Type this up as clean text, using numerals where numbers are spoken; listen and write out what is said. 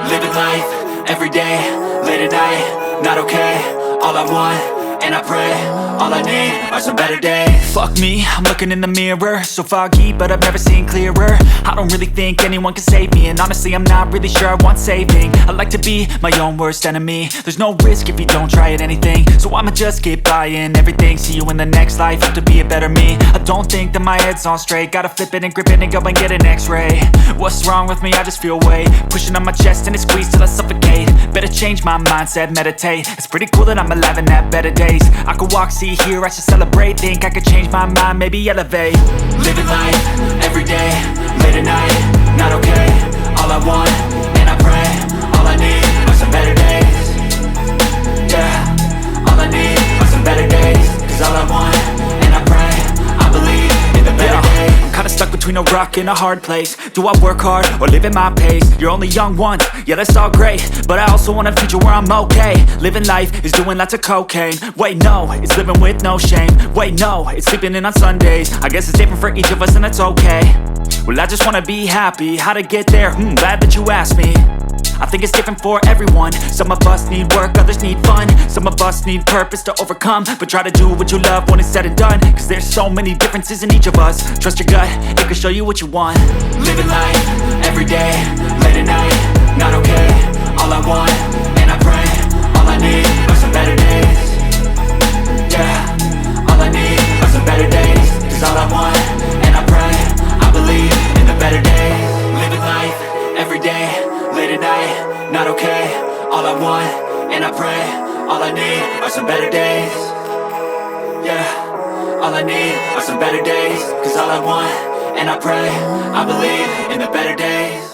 Living life, everyday, late at night, not okay. All I want, and I pray, all I need are some better days. Fuck me, I'm looking in the mirror, so foggy, but I've never seen clearer. I don't really think anyone can save me, and honestly I'm not really sure I want saving. I like to be my own worst enemy. There's no risk if you don't try at anything, so I'ma just keep buying everything. See you in the next life, have to be a better me. I don't think that my head's on straight, gotta flip it and grip it and go and get an x-ray. What's wrong with me? I just feel weight pushing on my chest and it squeezes till I suffocate. Better change my mindset, meditate. It's pretty cool that I'm alive and have better days. I could walk, see, hear, I should celebrate. Think I could change my mind, maybe elevate. Living life, everyday, late at night, not okay. All I want, and I pray, all I need are some better days. Yeah, all I need are some better days. Cause all I want, between a rock and a hard place. Do I work hard or live at my pace? You're only young once, yeah that's all great, but I also want a future where I'm okay. Living life is doing lots of cocaine. Wait no, it's living with no shame. Wait no, it's sleeping in on Sundays. I guess it's different for each of us and that's okay. Well I just wanna be happy, how to get there? Glad that you asked me. I think it's different for everyone. Some of us need work, others need fun. Some of us need purpose to overcome. But try to do what you love when it's said and done, cause there's so many differences in each of us. Trust your gut, it can show you what you want. Living life, everyday, late at night, not okay. All I want, and I pray, all I need are some better days. Yeah, all I need are some better days. Cause all I want, and I pray, I believe in the better days. Living life, everyday, late at night, not okay. All I want, and I pray, all I need are some better days. Yeah, all I need are some better days. Cause all I want, and I pray, I believe in the better days.